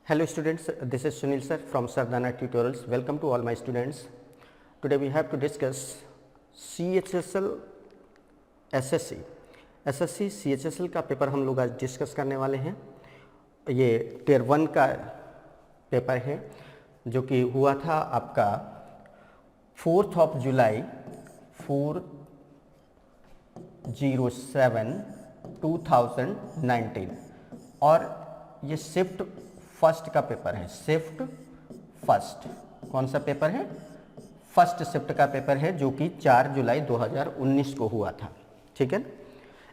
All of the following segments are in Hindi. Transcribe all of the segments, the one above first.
Hello students, this is Sunil sir from Sardana Tutorials. Welcome to all my students. Today we have to discuss CHSL SSC. SSC CHSL का पेपर हम लोग आज डिस्कस करने वाले हैं। ये टियर 1 का पेपर है जो कि हुआ था आपका 4 जुलाई 4/07/2019 और ये शिफ्ट फर्स्ट का पेपर है। शिफ्ट फर्स्ट कौन सा पेपर है? फर्स्ट शिफ्ट का पेपर है जो कि 4 जुलाई 2019 को हुआ था। ठीक है,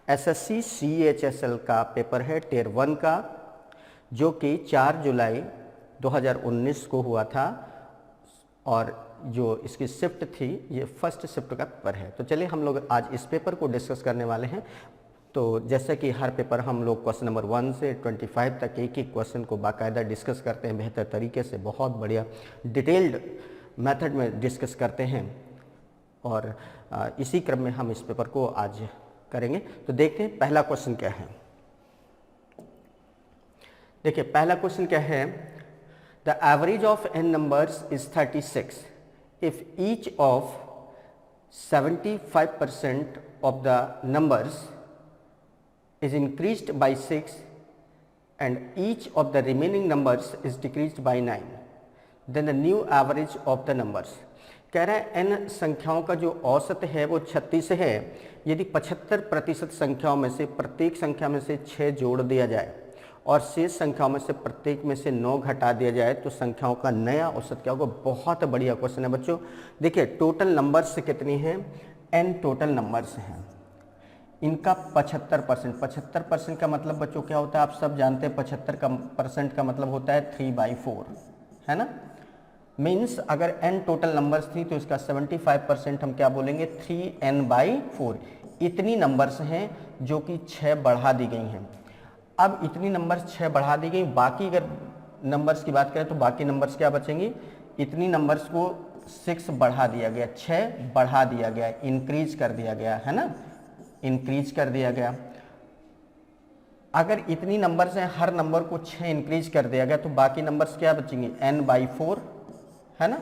एसएससी CHSL का पेपर है टियर 1 का जो कि 4 जुलाई 2019 को हुआ था और जो इसकी शिफ्ट थी ये फर्स्ट शिफ्ट का पेपर है। तो चलिए हम लोग आज इस पेपर को डिस्कस करने वाले हैं। तो जैसे कि हर पेपर हम लोग क्वेश्चन नंबर 1 से 25 तक एक एक क्वेश्चन को बाकायदा डिस्कस करते हैं, बेहतर तरीके से, बहुत बढ़िया डिटेल्ड मेथड में डिस्कस करते हैं और इसी क्रम में हम इस पेपर को आज करेंगे। तो देखते हैं पहला क्वेश्चन क्या है। देखिए पहला क्वेश्चन क्या है, the average of n numbers is 36 if each of 75% of the numbers is increased by 6 and each of the remaining numbers is decreased by 9, then the new average of the numbers। कह रहा है n संख्याओं का जो औसत है वो 36 है। यदि 75% संख्याओं में से प्रत्येक संख्या में से 6 जोड़ दिया जाए और शेष संख्याओं में से प्रत्येक में से 9 घटा दिया जाए तो संख्याओं का नया औसत क्या होगा। बहुत बढ़िया क्वेश्चन है बच्चों। देखिए टोटल नंबर्स कितनी हैं? n टोटल नंबर्स हैं, इनका 75% का मतलब बच्चों क्या होता है? आप सब जानते हैं 75% का मतलब होता है 3/4, है ना। मीन्स अगर n टोटल नंबर्स थी तो इसका 75% हम क्या बोलेंगे? 3n/4। इतनी नंबर्स हैं जो कि 6 बढ़ा दी गई हैं। अब इतनी नंबर्स 6 बढ़ा दी गई, बाकी अगर नंबर्स की बात करें तो बाकी नंबर्स क्या बचेंगी? इतनी नंबर्स को 6 बढ़ा दिया गया, 6 बढ़ा दिया गया, इंक्रीज कर दिया गया, है ना, इंक्रीज कर दिया गया। अगर इतनी नंबर्स हैं, हर नंबर को 6 इंक्रीज कर दिया गया तो बाकी नंबर्स क्या बचेंगे? n/4, है ना।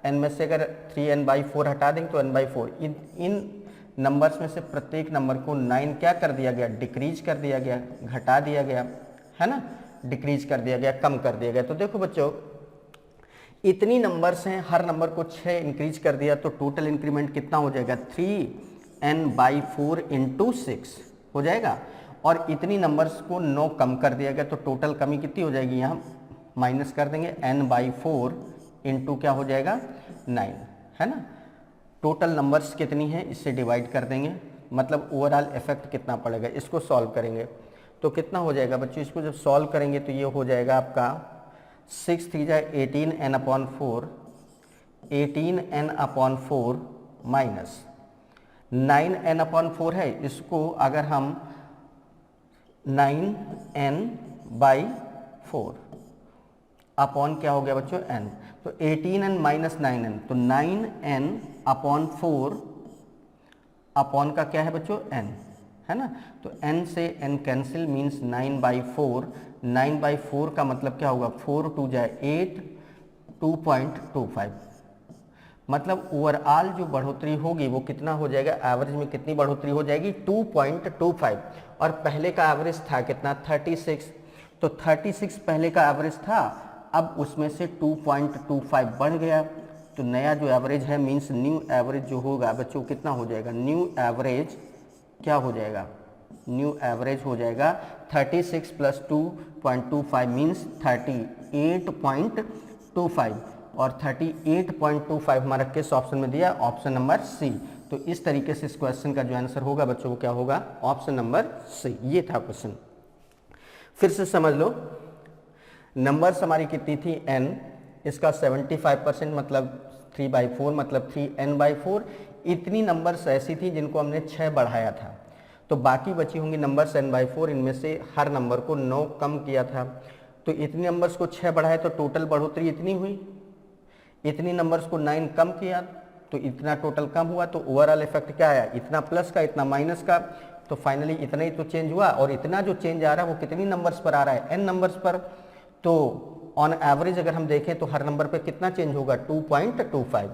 n में से अगर 3n/4 हटा देंगे तो n/4। इन नंबर्स में से प्रत्येक नंबर को 9 क्या कर दिया गया? डिक्रीज कर दिया गया, घटा दिया गया, है ना, डिक्रीज कर दिया गया, कम कर दिया गया। तो देखो बच्चों इतनी नंबर्स हैं, हर नंबर को 6 इंक्रीज कर दिया तो टोटल इंक्रीमेंट कितना हो जाएगा? 3n/4 × 6 हो जाएगा। और इतनी नंबर्स को 9 कम कर दिया गया तो टोटल कमी कितनी हो जाएगी? यहाँ माइनस कर देंगे, n/4 × क्या हो जाएगा? 9, है ना। टोटल नंबर्स कितनी है इससे डिवाइड कर देंगे, मतलब ओवरऑल इफेक्ट कितना पड़ेगा। इसको सॉल्व करेंगे तो कितना हो जाएगा बच्चों? इसको जब सॉल्व करेंगे तो ये हो जाएगा आपका 6 3 × 18n/4, 18n/4 माइनस 9n/4 है। इसको अगर हम 9n/4 अपॉन क्या हो गया बच्चों? n, तो 18n माइनस 9n, तो 9n/4 अपॉन का क्या है बच्चों? n, है ना। तो n से n कैंसिल, मीन्स 9/4। 9/4 का मतलब क्या होगा? 4 2 × 8, 2.25। मतलब ओवरऑल जो बढ़ोतरी होगी वो कितना हो जाएगा? एवरेज में कितनी बढ़ोतरी हो जाएगी? 2.25। और पहले का एवरेज था कितना? 36। तो 36 पहले का एवरेज था, अब उसमें से 2.25 बढ़ गया तो नया जो एवरेज है, मीन्स न्यू एवरेज जो होगा बच्चों कितना हो जाएगा? न्यू एवरेज क्या हो जाएगा? न्यू एवरेज हो जाएगा 36 + 2.25 मीन्स 38.25 और 38.25 हमारा किस ऑप्शन में दिया? Option number C. तो इस तरीके से इस क्वेश्चन का जो आंसर होगा बच्चों वो क्या होगा? Option number C. ये था क्वेश्चन। फिर से समझ लो, नंबर्स हमारी कितनी थी? n, इसका 75% मतलब 3/4 मतलब 3n/4। इतनी नंबर्स ऐसी थी जिनको हमने 6 बढ़ाया था, तो बाकी बची होंगी नंबर्स n/4। इनमें से हर नंबर को 9 कम किया था, तो इतनी नंबर्स को 6 बढ़ाया तो टोटल बढ़ोतरी इतनी हुई। इतनी नंबर्स को 9 कम किया तो इतना टोटल कम हुआ। तो ओवरऑल इफेक्ट क्या आया? इतना प्लस का, इतना माइनस का। तो फाइनली इतना ही तो चेंज हुआ, और इतना जो चेंज आ रहा है वो कितनी नंबर्स पर आ रहा है? n नंबर्स पर। तो ऑन एवरेज अगर हम देखें तो हर नंबर पे कितना चेंज होगा 2.25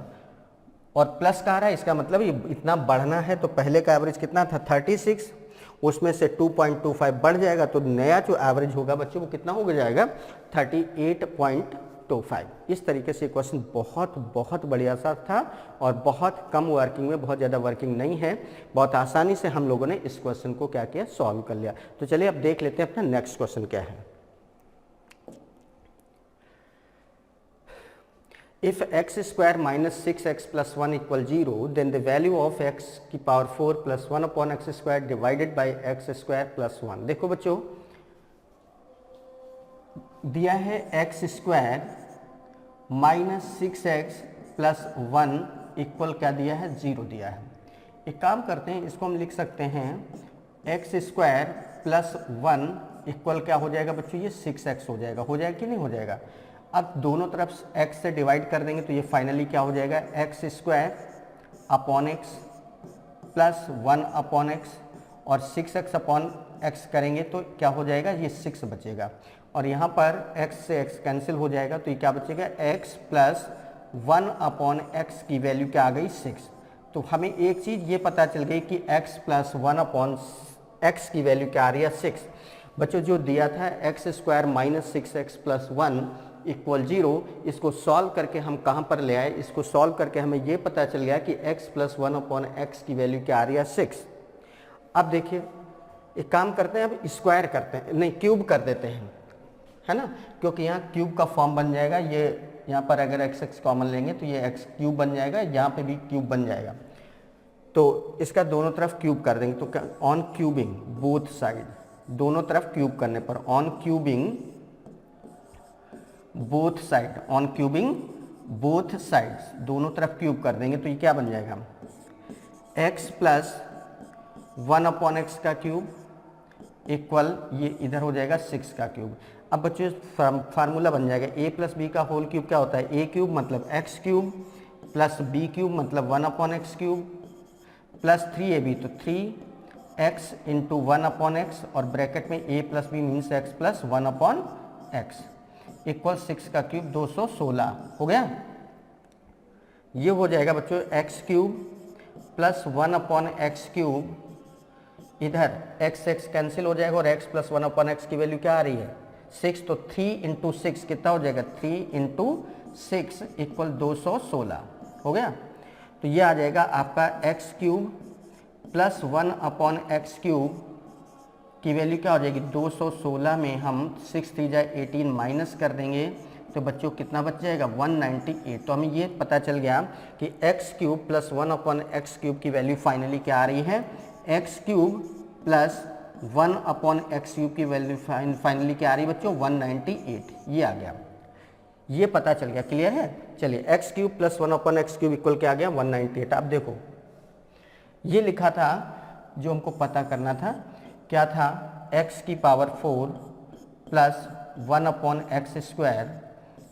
और प्लस का आ रहा है, इसका मतलब ये इतना बढ़ना है। तो पहले का एवरेज कितना था 36, उसमें से 2.25 बढ़ जाएगा तो नया जो एवरेज होगा बच्चों वो कितना हो जाएगा 38.25। इस तरीके से क्वेश्चन बहुत बढ़िया सा था और बहुत कम वर्किंग में, बहुत ज़्यादा वर्किंग नहीं है, बहुत आसानी से हम लोगों ने इस क्वेश्चन को क्या किया सॉल्व कर लिया। तो चलिए अब देख लेते हैं अपना नेक्स्ट क्वेश्चन क्या है। If x square minus 6x plus 1 equal 0, then the value of x की power 4 plus 1 upon x square divided by x square plus 1। देखो बच्चों दिया है x square minus 6x plus 1 equal क्या दिया है 0 दिया है। एक काम करते हैं, इसको हम लिख सकते हैं x स्क्वायर प्लस 1 इक्वल क्या हो जाएगा बच्चों, ये 6x हो जाएगा कि नहीं हो जाएगा। अब दोनों तरफ x से डिवाइड कर देंगे तो ये फाइनली क्या हो जाएगा x square upon x plus 1 upon X और 6x अपॉन एक्स करेंगे तो क्या हो जाएगा ये 6 बचेगा और यहाँ पर x से x कैंसिल हो जाएगा तो ये क्या बचेगा x प्लस 1 अपॉन एक्स की वैल्यू क्या आ गई 6। तो हमें एक चीज़ ये पता चल गई कि x प्लस 1 अपॉन एक्स की वैल्यू क्या आ रही है 6। बच्चों जो दिया था x square minus 6x plus 1 equal 0, इसको सॉल्व करके हम कहाँ पर ले आए, इसको सॉल्व करके हमें ये पता चल गया कि x प्लस 1 अपॉन एक्स की वैल्यू क्या आ रही है 6। अब देखिए एक काम करते हैं, अब स्क्वायर करते हैं, नहीं क्यूब कर देते हैं, है ना, क्योंकि यहाँ क्यूब का फॉर्म बन जाएगा। ये यहाँ पर अगर x कॉमन लेंगे तो ये x क्यूब बन जाएगा, यहाँ पे भी क्यूब बन जाएगा। तो इसका दोनों तरफ क्यूब कर देंगे तो ऑन क्यूबिंग बोथ साइड, दोनों तरफ क्यूब करने पर on cubing both side, on cubing both sides, दोनों तरफ क्यूब कर देंगे तो ये क्या बन जाएगा x प्लस 1 अपॉन एक्स का क्यूब इक्वल ये इधर हो जाएगा 6 का क्यूब। अब बच्चों फार्मूला बन जाएगा a प्लस बी का होल क्यूब क्या होता है, a क्यूब मतलब x cube plus b cube मतलब 1 upon X cube plus 3ab तो 3x इंटू 1 अपॉन एक्स और ब्रैकेट में a plus B means x plus 1 upon X equal 6 का क्यूब 216 हो गया। ये हो जाएगा बच्चों x cube plus 1 upon X cube, इधर x कैंसिल हो जाएगा और x प्लस 1 अपॉन एक्स की वैल्यू क्या आ रही है 6, तो 3 इंटू 6 कितना हो जाएगा 3 इंटू 6 इक्वल 216 हो गया। तो ये आ जाएगा आपका x cube plus 1 upon X cube की वैल्यू क्या हो जाएगी 216 में हम 6 3 जा 18 माइनस कर देंगे तो बच्चों कितना बच जाएगा 198। तो हमें ये पता चल गया कि x cube plus 1 upon X cube की वैल्यू फाइनली क्या आ रही है x cube plus 1 upon X cube की वैल्यू फाइनली क्या आ रही है बच्चों 198। ये आ गया, ये पता चल गया, क्लियर है। चलिए x cube plus 1 upon X cube equal क्या आ गया 198। अब देखो ये लिखा था जो हमको पता करना था क्या था x की power 4 plus 1 upon x square,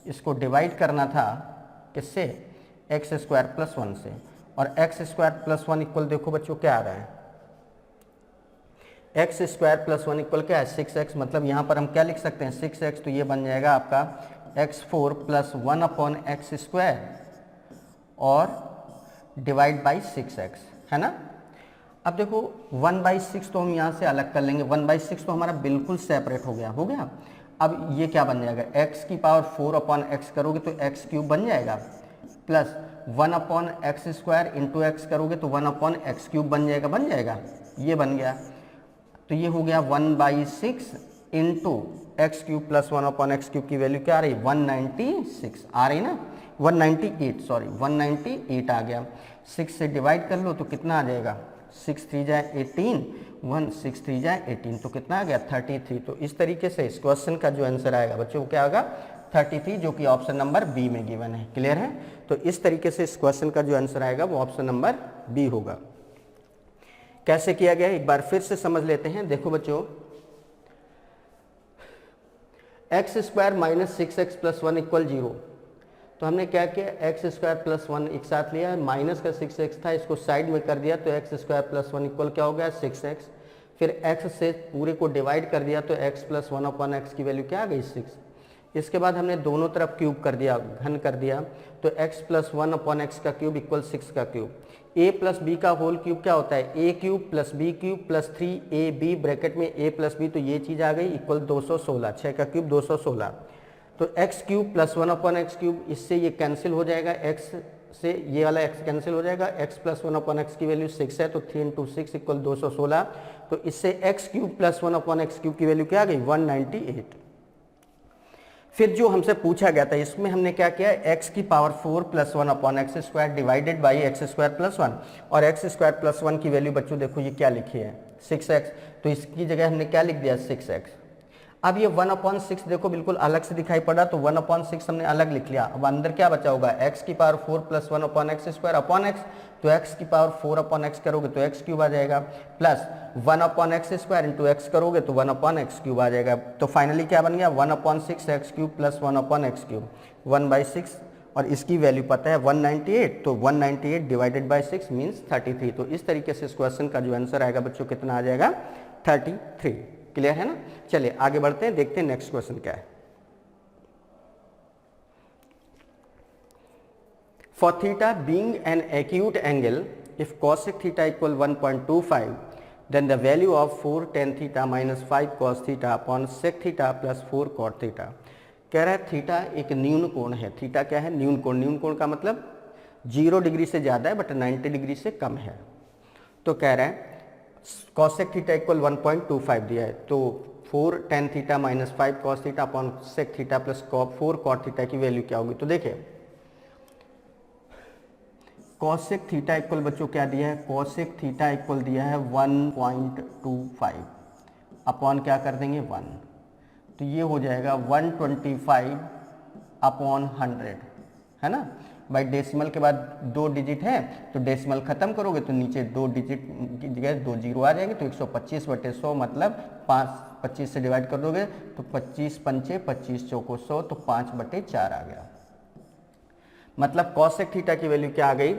इसको डिवाइड करना था किससे एक्स स्क्वायर प्लस 1 से और एक्स स्क्वायर प्लस 1 इक्वल देखो बच्चों क्या आ रहा है एक्स स्क्वायर प्लस 1 इक्वल क्या है 6x, मतलब यहाँ पर हम क्या लिख सकते हैं 6x, तो ये बन जाएगा आपका x4 plus 1 upon x square और डिवाइड बाई 6x, है ना। अब देखो 1/6 तो हम यहाँ से अलग कर लेंगे, 1/6 तो हमारा बिल्कुल सेपरेट हो गया। अब ये क्या बन जाएगा x की पावर 4 अपॉन एक्स करोगे तो x क्यूब बन जाएगा plus 1 upon x square into x करोगे तो 1 अपॉन एक्स क्यूब बन जाएगा, ये बन गया। तो ये हो गया 1/6 into x cube plus 1 upon X cube की वैल्यू क्या आ रही 196 आ रही ना 198 आ गया। 6 से डिवाइड कर लो तो कितना आ जाएगा 6 3 जा 18, 1 6 3 जा 18 तो कितना आ गया 33। तो इस तरीके से इस क्वेश्चन का जो आंसर आएगा बच्चों क्या होगा 33, जो कि ऑप्शन नंबर बी में गिवन है, क्लियर है। तो इस तरीके से इस क्वेश्चन का जो आंसर आएगा वो ऑप्शन नंबर बी होगा। कैसे किया गया एक बार फिर से समझ लेते हैं। देखो बच्चों x square minus 6x plus 1 equal 0, तो हमने क्या किया एक्स स्क्वायर प्लस 1 एक साथ लिया, माइनस का 6x था इसको साइड में कर दिया तो एक्स स्क्वायर प्लस 1 इक्वल क्या हो गया 6x। फिर x से पूरे को डिवाइड कर दिया तो x प्लस 1 अपॉन एक्स की वैल्यू क्या आ गई 6 इसके बाद हमने दोनों तरफ क्यूब कर दिया, घन कर दिया, तो x प्लस 1/x का क्यूब इक्वल 6 का क्यूब। a प्लस बी का होल क्यूब क्या होता है, a cube plus B cube plus 3ab bracket में a प्लस बी, तो ये चीज़ आ गई इक्वल 216, 6 का क्यूब 216। तो x cube plus 1/x cube, इससे ये कैंसिल हो जाएगा, x से ये वाला x कैंसिल हो जाएगा, x प्लस 1/x की वैल्यू 6 है, तो 3 × 6 इक्वल 216। तो इससे x cube plus 1/x cube की वैल्यू क्या आ गई, 198। फिर जो हमसे पूछा गया था इसमें हमने क्या किया, x की power 4 plus 1/x square divided by x square plus 1, और एक्स स्क्वायर प्लस 1 की वैल्यू बच्चों देखो ये क्या लिखी है, 6x, तो इसकी जगह हमने क्या लिख दिया, 6x। अब ये 1/6 देखो बिल्कुल अलग से दिखाई पड़ा, तो 1/6 हमने अलग लिख लिया। अब अंदर क्या बचा होगा, x की power 4 plus 1/x square upon x, तो x की पावर 4/x करोगे तो x क्यूब आ जाएगा, plus 1/x square into x करोगे तो 1/x क्यूब आ जाएगा। तो फाइनली क्या बन गया, 1/6 x cube plus 1/x cube, 1/6, और इसकी वैल्यू पता है 198, तो 198 डिवाइडेड बाई 6 मीन्स 33। तो इस तरीके से इस क्वेश्चन का जो आंसर आएगा बच्चों कितना आ जाएगा, 33। क्लियर है ना। चलिए आगे बढ़ते हैं, देखते हैं नेक्स्ट क्वेश्चन क्या है। For theta being an acute angle, if cosec theta equal 1.25, then the value of 4 tan theta minus 5 cos theta upon sec theta plus 4 cot theta। कह रहा है थीटा एक न्यून कोण है। थीटा क्या है, न्यून कोण। न्यून कोण का मतलब 0 डिग्री से ज़्यादा है बट 90 डिग्री से कम है। तो कह रहा है cosec थीटा इक्वल 1.25 दिया है, तो 4 tan theta minus 5 cos theta upon sec theta plus 4 cot theta की वैल्यू क्या होगी। तो देखिए cosec थीटा इक्वल बच्चों क्या दिया है, cosec थीटा इक्वल दिया है 1.25 अपॉन क्या कर देंगे 1, तो ये हो जाएगा 125 अपॉन 100, है ना। भाई डेसिमल के बाद 2 डिजिट है तो डेसिमल खत्म करोगे तो नीचे 2 डिजिट की जगह 2 जीरो आ जाएंगे, तो 125/100 मतलब 25 से डिवाइड कर दोगे तो 25 पंचे 25 चौको 100, तो 5/4 आ गया। मतलब cosec थीटा की वैल्यू क्या आ गई,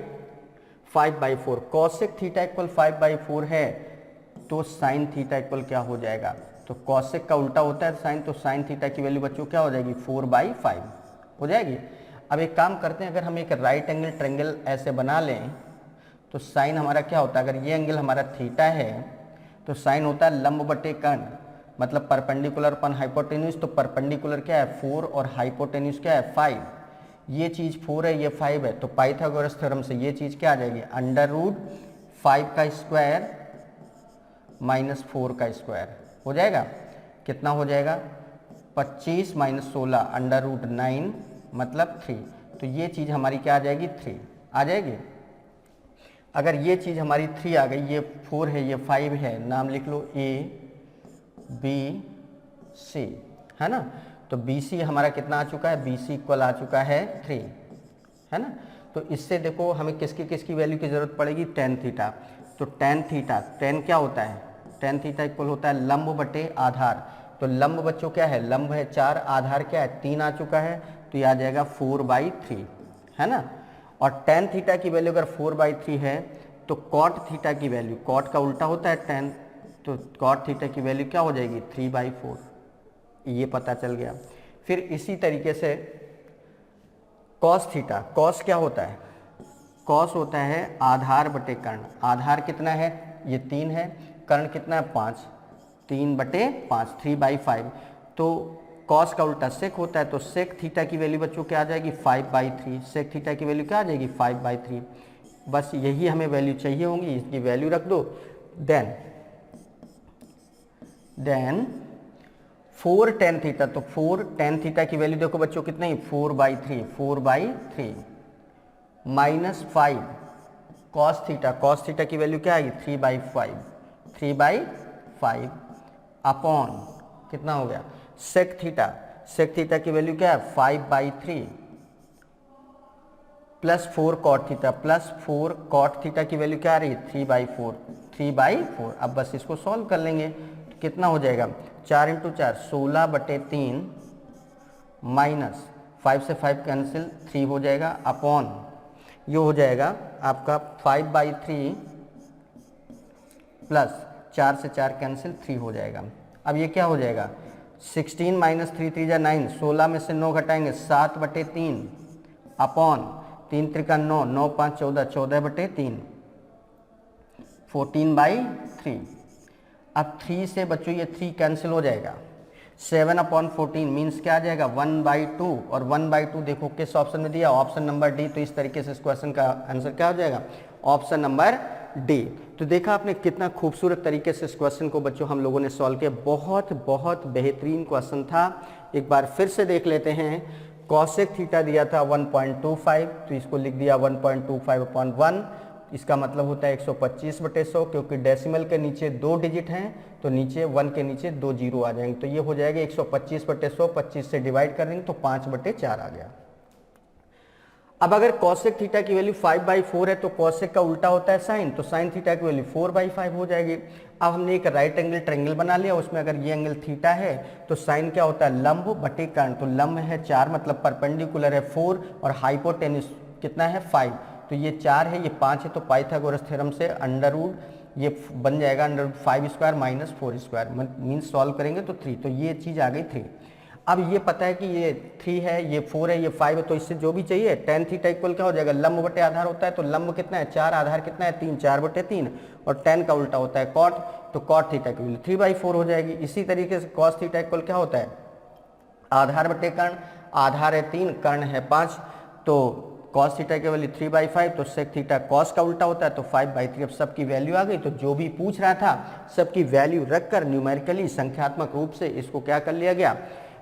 5/4। cosec थीटा इक्वल 5/4 है तो sin थीटा इक्वल क्या हो जाएगा, तो cosec का उल्टा होता है sin, तो sin थीटा की वैल्यू बच्चों क्या हो जाएगी, 4/5 हो जाएगी। अब एक काम करते हैं, अगर हम एक राइट एंगल ट्रायंगल ऐसे बना लें तो साइन हमारा क्या होता है, अगर ये एंगल हमारा थीटा है तो साइन होता है लंब बटे कर्ण, मतलब परपेंडिकुलर अपन हाइपोटेन्यूज, तो परपेंडिकुलर क्या है 4 और हाइपोटेन्यूज क्या है 5। ये चीज़ 4 है ये 5 है, तो पाइथागोरस थ्योरम से ये चीज़ क्या आ जाएगी, √5 का स्क्वायर माइनस 4 का स्क्वायर हो जाएगा। कितना हो जाएगा, 25 माइनस 16 √9 मतलब 3। तो ये चीज़ हमारी क्या आ जाएगी, 3 आ जाएगी। अगर ये चीज़ हमारी 3 आ गई, ये 4 है ये 5 है, नाम लिख लो A B C, है ना। तो BC हमारा कितना आ चुका है, BC इक्वल आ चुका है 3, है ना। तो इससे देखो हमें किसकी किसकी वैल्यू की ज़रूरत पड़ेगी, tan थीटा। तो tan थीटा, tan क्या होता है, tan थीटा इक्वल होता है लंब बटे आधार। तो लंब बच्चों क्या है, लंब है 4, आधार क्या है 3 आ चुका है, तो ये आ जाएगा 4/3, है ना। और tan थीटा की वैल्यू अगर 4/3 है तो cot थीटा की वैल्यू, cot का उल्टा होता है tan, तो cot थीटा की वैल्यू क्या हो जाएगी 3/4, ये पता चल गया। फिर इसी तरीके से cos थीटा, cos क्या होता है, cos होता है आधार बटे कर्ण। आधार कितना है, ये 3 है, कर्ण कितना है 5, 3/5 3/5। तो cos का उल्टा sec होता है, तो sec थीटा की वैल्यू बच्चों क्या आ जाएगी 5/3। sec थीटा की वैल्यू क्या आ जाएगी 5/3। बस यही हमें वैल्यू चाहिए होंगी, इसकी वैल्यू रख दो। देन 4 tan थीटा, तो 4 tan थीटा की वैल्यू देखो बच्चों कितनी, 4/3 minus 5 cos theta, cos theta की वैल्यू क्या आएगी 3/5 अपॉन कितना हो गया sec थीटा की वैल्यू क्या है 5/3 प्लस 4 cot थीटा की वैल्यू क्या आ रही है 3/4। अब बस इसको सॉल्व कर लेंगे तो कितना हो जाएगा, 4 × 4 16/3 माइनस 5 से 5 कैंसिल 3 हो जाएगा, अपॉन ये हो जाएगा आपका 5/3 प्लस 4 से 4 कैंसिल 3 हो जाएगा। अब ये क्या हो जाएगा 16 माइनस 3 3 जा 9, 16 में से 9 घटाएंगे 7/3 अपॉन 3 त्रिका 9, 9 5 14, 14/3 14/3। अब 3 से बच्चों ये 3 कैंसिल हो जाएगा, 7/14 मीन्स क्या आ जाएगा 1/2, और 1/2 देखो किस ऑप्शन में दिया, ऑप्शन नंबर डी। तो इस तरीके से इस क्वेश्चन का आंसर क्या हो जाएगा, ऑप्शन नंबर डी। तो देखा आपने कितना खूबसूरत तरीके से इस क्वेश्चन को बच्चों हम लोगों ने सॉल्व किया, बहुत बहुत बेहतरीन क्वेश्चन था। एक बार फिर से देख लेते हैं। कॉसेक थीटा दिया था 1.25, तो इसको लिख दिया 1.25/1, इसका मतलब होता है 125/100, क्योंकि डेसिमल के नीचे 2 डिजिट हैं तो नीचे 1 के नीचे 2 जीरो आ जाएंगे, तो ये हो जाएगा 125/100, 25 से डिवाइड कर देंगे तो 5/4 आ गया। अब अगर कॉसेक थीटा की वैल्यू 5/4 है तो कॉसेक का उल्टा होता है साइन, तो साइन थीटा की वैल्यू 4/5 हो जाएगी। अब हमने एक राइट एंगल ट्रायंगल बना लिया, उसमें अगर ये एंगल थीटा है तो साइन क्या होता है, लंब बटे कर्ण। तो लंब है 4, मतलब परपेंडिकुलर है 4, और हाइपोटेन्यूस कितना है 5, तो ये 4 है, ये 5 है, तो पाइथागोरस थ्योरम से अंडर रूट ये बन जाएगा √5² माइनस 4² मीन्स सॉल्व करेंगे तो 3, तो ये चीज़ आ गई 3। अब ये पता है कि ये 3 है, ये 4 है, ये 5 है, तो इससे जो भी चाहिए tan थीटा इक्वल क्या हो जाएगा, लंब बटे आधार होता है, तो लंब कितना है 4, आधार कितना है 3, 4/3, और tan का उल्टा होता है कॉट, तो कॉट थीटा की वैल्यू 3/4 हो जाएगी। इसी तरीके से कॉस थीटा इक्वल क्या होता है, आधार बटे कर्ण, आधार है 3, कर्ण है 5, तो कॉस थीटा की वैल्यू 3/5, तो सेक थीटा कॉस का उल्टा होता है, तो 5/3। अब सबकी वैल्यू आ गई, तो जो भी पूछ रहा था सबकी वैल्यू रखकर न्यूमेरिकली संख्यात्मक रूप से इसको क्या कर लिया गया,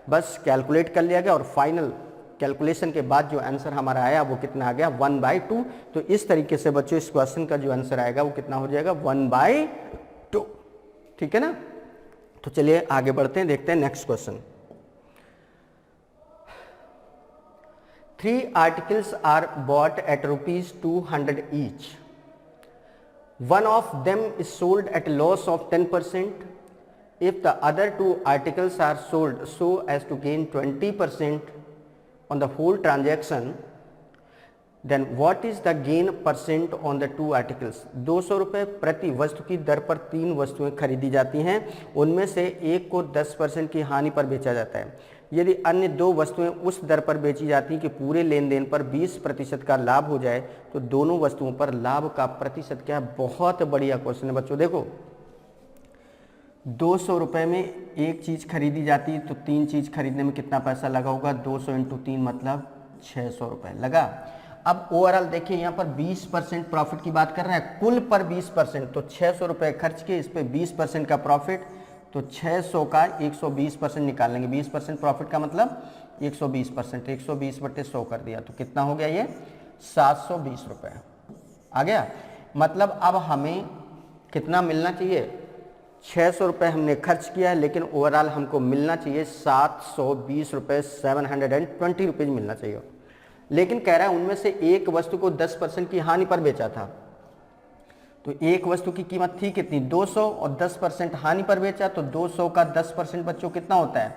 बस कैलकुलेट कर लिया गया, और फाइनल कैलकुलेशन के बाद जो आंसर हमारा आया वो कितना आ गया 1/2। तो इस तरीके से बच्चों इस क्वेश्चन का जो आंसर आएगा वो कितना हो जाएगा 1/2। ठीक है ना। तो चलिए आगे बढ़ते हैं, देखते हैं next question. 3 articles are bought at ₹200 each. One of them is sold at a loss of 10%. If the other 2 articles are sold so as to gain 20% on the whole transaction, then what is the gain percent on the 2 articles? 200 रुपये प्रति वस्तु की दर पर 3 वस्तुएं खरीदी जाती हैं, उनमें से एक को 10% की हानि पर बेचा जाता है। यदि अन्य 2 वस्तुएं उस दर पर बेची जाती हैं कि पूरे लेन देन पर 20% का लाभ हो जाए, तो दोनों वस्तुओं पर लाभ का प्रतिशत क्या है। बहुत बढ़िया क्वेश्चन है बच्चों। देखो 200 रुपये में एक चीज़ खरीदी जाती है, तो 3 चीज़ खरीदने में कितना पैसा लगा होगा, 200 × 3 मतलब 600 रुपये लगा। अब ओवरऑल देखिए यहाँ पर 20% प्रॉफिट की बात कर रहे हैं, कुल पर 20%, तो 600 रुपये खर्च किए, इस पर 20% का प्रॉफिट, तो 600 का 120% निकाल लेंगे। 20% प्रॉफिट का मतलब 120%, 120/100 कर दिया, तो कितना हो गया ये 720 रुपये आ गया। मतलब अब हमें कितना मिलना चाहिए, 600 रुपये हमने खर्च किया है, लेकिन ओवरऑल हमको मिलना चाहिए 720 रुपये, 720 रुपीज़ मिलना चाहिए। लेकिन कह रहा है उनमें से एक वस्तु को 10% की हानि पर बेचा था, तो एक वस्तु की कीमत थी कितनी 200, और 10% हानि पर बेचा, तो 200 का 10% बच्चों कितना होता है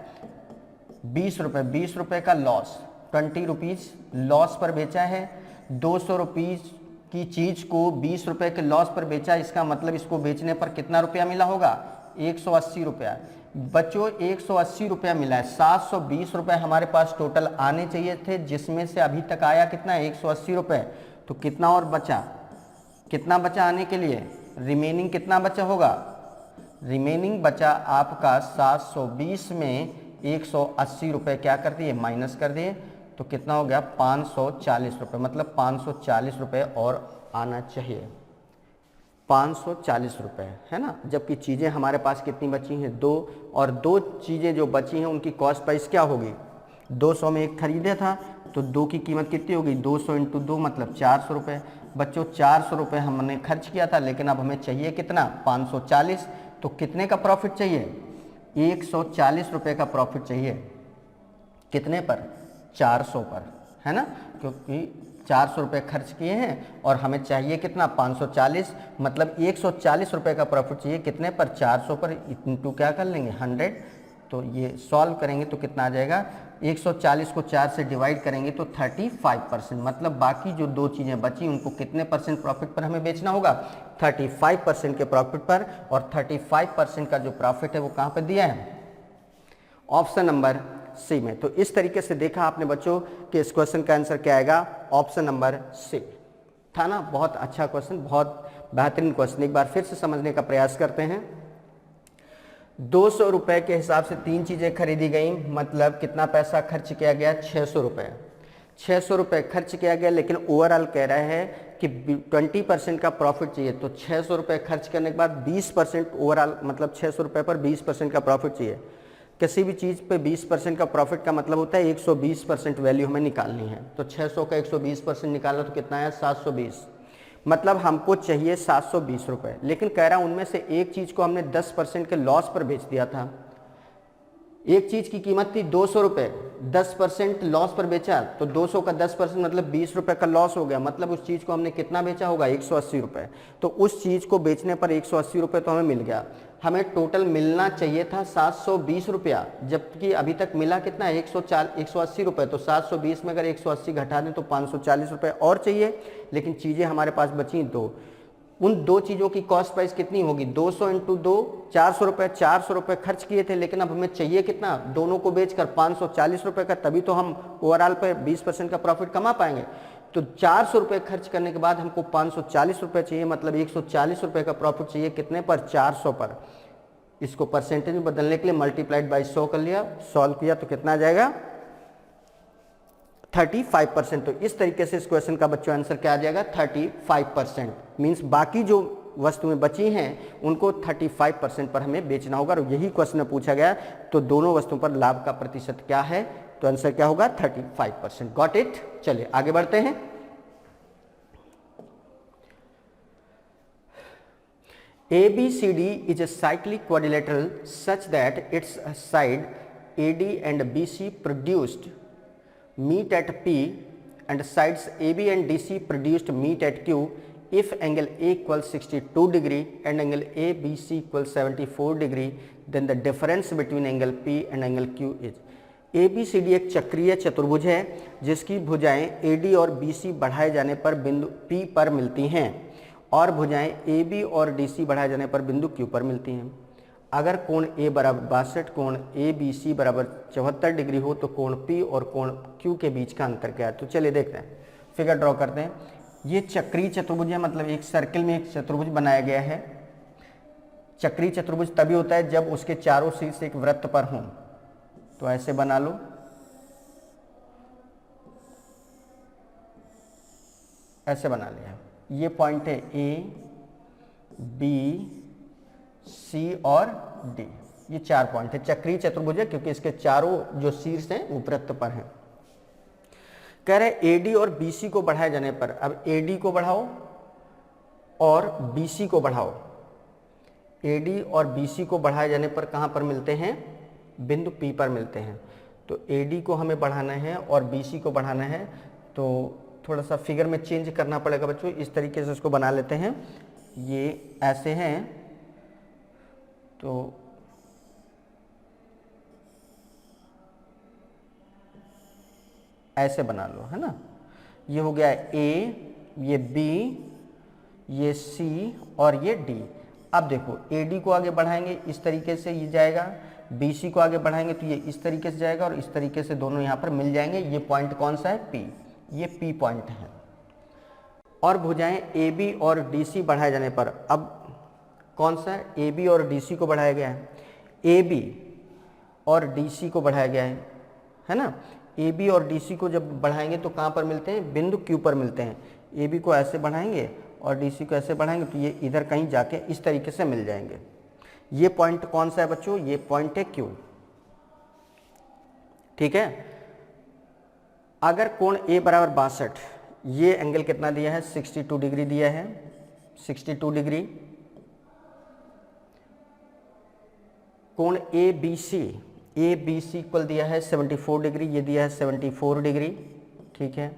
20 रुपये। 20 रुपये का लॉस, 20 रुपीज़ लॉस पर बेचा है। 200 रुपीज़ की चीज़ को 20 रुपये के लॉस पर बेचा, इसका मतलब इसको बेचने पर कितना रुपया मिला होगा 180 रुपया। बच्चों 180 रुपया मिला है, 720 रुपये हमारे पास टोटल आने चाहिए थे, जिसमें से अभी तक आया कितना 180 रुपये। तो कितना और बचा, कितना बचा आने के लिए, रिमेनिंग कितना बचा होगा, रिमेनिंग बचा आपका 720 में 180 रुपये क्या कर दिए माइनस कर दिए, तो कितना हो गया 540 रुपये। मतलब 540 रुपये और आना चाहिए, 540 रुपये है ना। जबकि चीज़ें हमारे पास कितनी बची हैं 2, और 2 चीज़ें जो बची हैं उनकी कॉस्ट प्राइस क्या होगी, 200 में एक खरीदा था, तो 2 की कीमत कितनी होगी 200 × 2 मतलब 400 रुपये। बच्चों 400 रुपये हमने खर्च किया था, लेकिन अब हमें चाहिए कितना 540, तो कितने का प्रॉफिट चाहिए 140 रुपये का प्रॉफिट चाहिए, कितने पर 400 पर, है ना, क्योंकि 400 रुपये खर्च किए हैं और हमें चाहिए कितना 540, मतलब 140 रुपये का प्रॉफिट चाहिए, कितने पर 400 पर, इंटू क्या कर लेंगे 100, तो ये सॉल्व करेंगे तो कितना आ जाएगा 140 को 4 से डिवाइड करेंगे तो 35%। मतलब बाकी जो 2 चीज़ें बची उनको कितने % प्रॉफिट पर हमें बेचना होगा 35% के प्रॉफिट पर, और 35% का जो प्रॉफिट है वो कहाँ पर दिया है ऑप्शन नंबर सी में। तो इस तरीके से देखा आपने बच्चों कि इस क्वेश्चन का आंसर क्या आएगा, ऑप्शन नंबर सी था ना। बहुत अच्छा क्वेश्चन, बहुत बेहतरीन क्वेश्चन। एक बार फिर से समझने का प्रयास करते हैं। 200 रुपये के हिसाब से 3 चीज़ें खरीदी गई, मतलब कितना पैसा खर्च किया गया, 600 रुपये। 600 रुपये खर्च किया गया, लेकिन ओवरऑल कह रहा है कि 20% का प्रॉफिट चाहिए। तो 600 रुपये खर्च करने के बाद 20% ओवरऑल, मतलब 600 रुपये पर 20% का प्रॉफिट चाहिए। किसी भी चीज़ पे 20% का प्रॉफिट का मतलब होता है 120% वैल्यू हमें निकालनी है। तो 600 का 120% निकाला तो कितना है, 720। मतलब हमको चाहिए 720 रुपये, लेकिन कह रहा उनमें से एक चीज़ को हमने 10% के लॉस पर बेच दिया था। एक चीज़ की कीमत थी 200 रुपये, 10% लॉस पर बेचा, तो 200 का 10% मतलब 20 रुपये का लॉस हो गया। मतलब उस चीज़ को हमने कितना बेचा होगा, 180 रुपये। तो उस चीज़ को बेचने पर 180 रुपये तो हमें मिल गया। हमें टोटल मिलना चाहिए था 720 रुपया, जबकि अभी तक मिला कितना है, 180 रुपये। तो 720 में अगर 180 घटा दें तो 540 रुपये और चाहिए, लेकिन चीज़ें हमारे पास बची दो। उन दो चीज़ों की कॉस्ट प्राइस कितनी होगी, 200 इंटू 2, 400 रुपये। 400 रुपये खर्च किए थे, लेकिन अब हमें चाहिए कितना, दोनों को बेचकर 540 रुपये का, तभी तो हम ओवरऑल पे 20% का प्रॉफिट कमा पाएंगे। तो 400 रुपये खर्च करने के बाद हमको 540 रुपये चाहिए, मतलब 140 रुपये का प्रॉफिट चाहिए। कितने पर, 400 पर। इसको परसेंटेज में बदलने के लिए मल्टीप्लाइड बाई 100 कर लिया, सॉल्व किया तो कितना आ जाएगा, 35%। तो इस तरीके से इस क्वेश्चन का बच्चों आंसर क्या आ जाएगा, 35%। मीन्स बाकी जो वस्तुएं बची हैं उनको 35% पर हमें बेचना होगा, और यही क्वेश्चन में पूछा गया। तो दोनों वस्तुओं पर लाभ का प्रतिशत क्या है, तो आंसर क्या होगा, 35%। Got it. चलिए आगे बढ़ते हैं। ABCD is a cyclic quadrilateral such that its side AD and BC produced meet at P and sides AB and DC produced meet at Q if angle A equals 62 degree and angle ABC equals 74 degree, then the difference between angle P and angle Q is। ABCD एक चक्रीय चतुर्भुज है जिसकी भुजाएं AD और BC बढ़ाए जाने पर बिंदु P पर मिलती हैं, और भुजाएं AB और DC बढ़ाए जाने पर बिंदु Q पर मिलती हैं। अगर कोण A बराबर 62, कोण ABC बराबर 74 डिग्री हो, तो कोण P और कोण Q के बीच का अंतर क्या है। तो चलिए देखते हैं, फिगर ड्रॉ करते हैं। ये चक्रीय चतुर्भुज है, मतलब एक सर्किल में एक चतुर्भुज बनाया गया है। चक्रीय चतुर्भुज तभी होता है जब उसके चारों शीर्ष एक वृत्त पर हों। तो ऐसे बना लो, ऐसे बना लिया। ये पॉइंट है A, B, C और D। ये 4 पॉइंट है, चक्रीय चतुर्भुज है क्योंकि इसके चारों जो शीर्ष हैं वो वृत्त पर हैं। कह रहे AD और BC को बढ़ाए जाने पर, अब AD को बढ़ाओ और BC को बढ़ाओ। AD और BC को बढ़ाए जाने पर कहाँ पर मिलते हैं, बिंदु P पर मिलते हैं। तो AD को हमें बढ़ाना है और BC को बढ़ाना है, तो थोड़ा सा फिगर में चेंज करना पड़ेगा बच्चों। इस तरीके से इसको बना लेते हैं। ये ऐसे हैं, तो ऐसे बना लो, है ना। ये हो गया A, ये B, ये C और ये D। अब देखो AD को आगे बढ़ाएंगे इस तरीके से ये जाएगा, BC को आगे बढ़ाएंगे तो ये इस तरीके से जाएगा, और इस तरीके से दोनों यहाँ पर मिल जाएंगे। ये पॉइंट कौन सा है, P। ये P पॉइंट है। और भुजाएं AB और DC बढ़ाए जाने पर, अब कौन सा है, AB और DC को बढ़ाया गया है। AB और DC को बढ़ाया गया है ना। AB और DC को जब बढ़ाएंगे तो कहाँ पर मिलते हैं, बिंदु Q पर मिलते हैं। AB को ऐसे बढ़ाएंगे और DC को ऐसे बढ़ाएंगे तो ये इधर कहीं जाके इस तरीके से मिल जाएंगे। ये पॉइंट कौन सा है बच्चों, ये पॉइंट है Q। ठीक है। अगर कोण A बराबर 62, ये एंगल कितना दिया है, 62 डिग्री दिया है, 62 डिग्री। कोण ABC इक्वल दिया है 74 डिग्री, ये दिया है 74 डिग्री। ठीक है।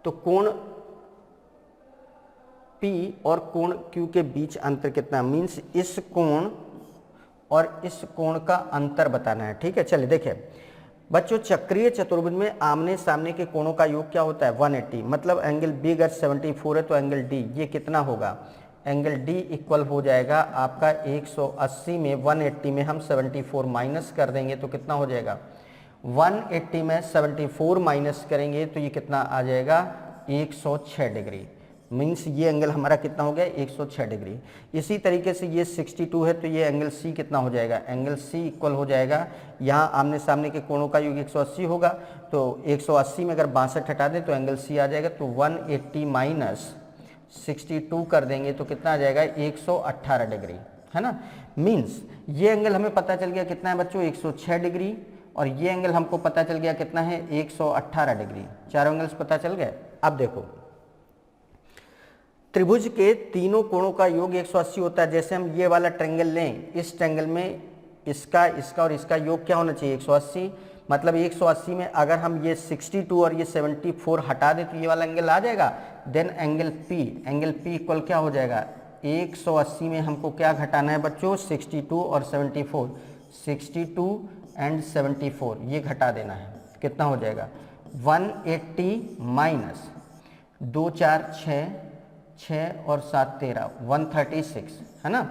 तो कोण P और कोण Q के बीच अंतर कितना, मीन्स इस कोण और इस कोण का अंतर बताना है। ठीक है। चलिए देखिए बच्चों, चक्रीय चतुर्भुज में आमने सामने के कोणों का योग क्या होता है, 180। मतलब एंगल B अगर 74 है तो एंगल D ये कितना होगा, एंगल डी इक्वल हो जाएगा आपका 180 में 180 में हम 74 माइनस कर देंगे तो कितना हो जाएगा, 180 में 74 माइनस करेंगे तो ये कितना आ जाएगा 106 डिग्री। मीन्स ये एंगल हमारा कितना हो गया 106 डिग्री। इसी तरीके से ये 62 है तो ये एंगल सी कितना हो जाएगा, एंगल सी इक्वल हो जाएगा, यहाँ आमने सामने के कोणों का योग 180 होगा तो 180 में अगर 62 हटा दें तो एंगल सी आ जाएगा, तो 180 माइनस 62 कर देंगे तो कितना आ जाएगा 118 डिग्री, है ना। मीन्स ये एंगल हमें पता चल गया कितना है बच्चों 106 डिग्री, और ये एंगल हमको पता चल गया कितना है 118 डिग्री। चारों एंगल्स पता चल गए। अब देखो त्रिभुज के तीनों कोणों का योग 180 होता है। जैसे हम ये वाला ट्रायंगल लें, इस ट्रायंगल में इसका इसका और इसका योग क्या होना चाहिए 180, मतलब 180 में अगर हम ये 62 और ये 74 हटा दें तो ये वाला एंगल आ जाएगा। देन एंगल P इक्वल क्या हो जाएगा 180 में हमको क्या घटाना है बच्चों 62 और 74, 62 एंड 74 ये घटा देना है, कितना हो जाएगा 180 माइनस 2 4 6 और 7 13 136, है ना।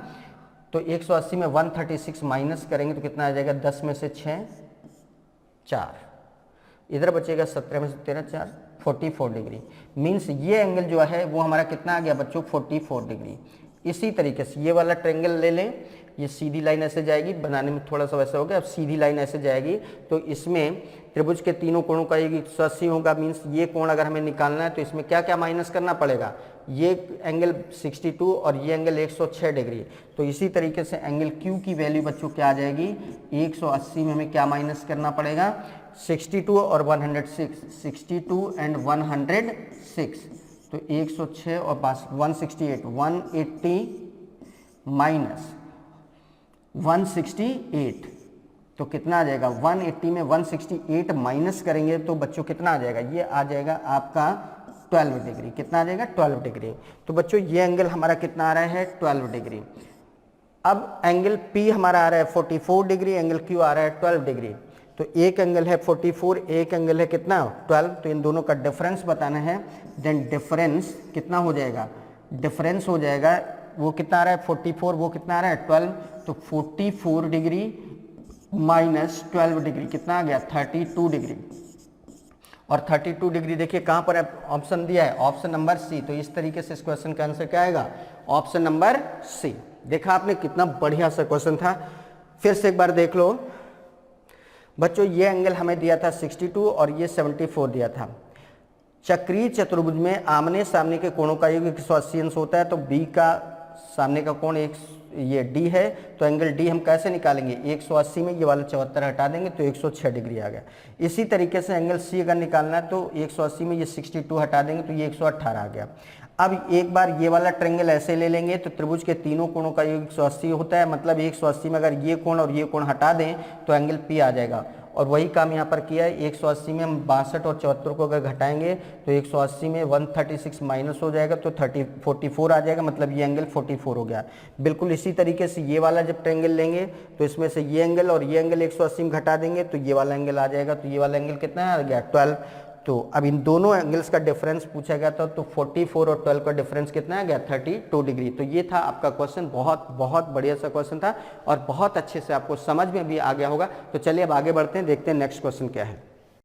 तो 180 में 136 माइनस करेंगे तो कितना आ जाएगा 10 में से 6 4, इधर बचेगा 17 में से 13 4 44 डिग्री। मीन्स ये एंगल जो है वो हमारा कितना आ गया बच्चों 44 डिग्री। इसी तरीके से ये वाला ट्रायंगल ले लें, ये सीधी लाइन ऐसे जाएगी, बनाने में थोड़ा सा वैसा हो गया, अब सीधी लाइन ऐसे जाएगी तो इसमें त्रिभुज के तीनों कोणों का योग 180 होगा। मीन्स ये कोण अगर हमें निकालना है तो इसमें क्या क्या माइनस करना पड़ेगा, ये एंगल 62 और ये एंगल 106 डिग्री। तो इसी तरीके से एंगल Q की वैल्यू बच्चों क्या आ जाएगी 180 में हमें क्या माइनस करना पड़ेगा 62 और 106, 62 एंड 106 तो 106 और 168, 180 माइनस 168 तो कितना आ जाएगा 180 में 168 माइनस करेंगे तो बच्चों कितना आ जाएगा, ये आ जाएगा आपका 12 डिग्री। कितना आ जाएगा 12 डिग्री। तो बच्चों ये एंगल हमारा कितना आ रहा है 12 डिग्री। अब एंगल P हमारा आ रहा है 44 डिग्री, एंगल Q आ रहा है 12 डिग्री। तो एक एंगल है 44, एक एंगल है कितना 12, तो इन दोनों का डिफरेंस बताना है। देन डिफरेंस कितना हो जाएगा, डिफरेंस हो जाएगा वो कितना आ रहा है 44, वो कितना आ रहा है 12, तो 44 डिग्री माइनस 12 डिग्री कितना आ गया 32 डिग्री। और 32 डिग्री देखिए कहाँ पर ऑप्शन दिया है, ऑप्शन नंबर सी। तो इस तरीके से इस क्वेश्चन का आंसर क्या आएगा, ऑप्शन नंबर सी। देखा आपने कितना बढ़िया सा क्वेश्चन था। फिर से एक बार देख लो बच्चों, ये एंगल हमें दिया था 62 और ये 74 दिया था। चक्रीय चतुर्भुज में आमने सामने के कोणों का योग 180 अंश होता है। तो बी का सामने का कोण ये डी है, तो एंगल डी हम कैसे निकालेंगे 180 में ये वाला 74 हटा देंगे तो 106 डिग्री आ गया। इसी तरीके से एंगल सी अगर निकालना है तो 180 में ये 62 हटा देंगे तो ये 118 आ गया। अब एक बार ये वाला ट्रायंगल ऐसे ले लेंगे तो त्रिभुज के तीनों कोणों का योग 180 होता है, मतलब 180 में अगर ये कोण और ये कोण हटा दें तो एंगल पी आ जाएगा। और वही काम यहाँ पर किया है, 180 में हम 62 और 74 को अगर घटाएंगे तो 180 में 136 माइनस हो जाएगा तो 44 आ जाएगा, मतलब ये एंगल 44 हो गया। बिल्कुल इसी तरीके से ये वाला जब ट्रायंगल लेंगे तो इसमें से ये एंगल और ये एंगल 180 में घटा देंगे तो ये वाला एंगल आ जाएगा। तो ये वाला एंगल कितना आ गया 12। तो अब इन दोनों एंगल्स का डिफरेंस पूछा गया था, तो 44 और 12 का डिफरेंस कितना आ गया 32 डिग्री। तो ये था आपका क्वेश्चन, बहुत बहुत बढ़िया सा क्वेश्चन था और बहुत अच्छे से आपको समझ में भी आ गया होगा। तो चलिए अब आगे बढ़ते हैं, देखते हैं नेक्स्ट क्वेश्चन क्या है।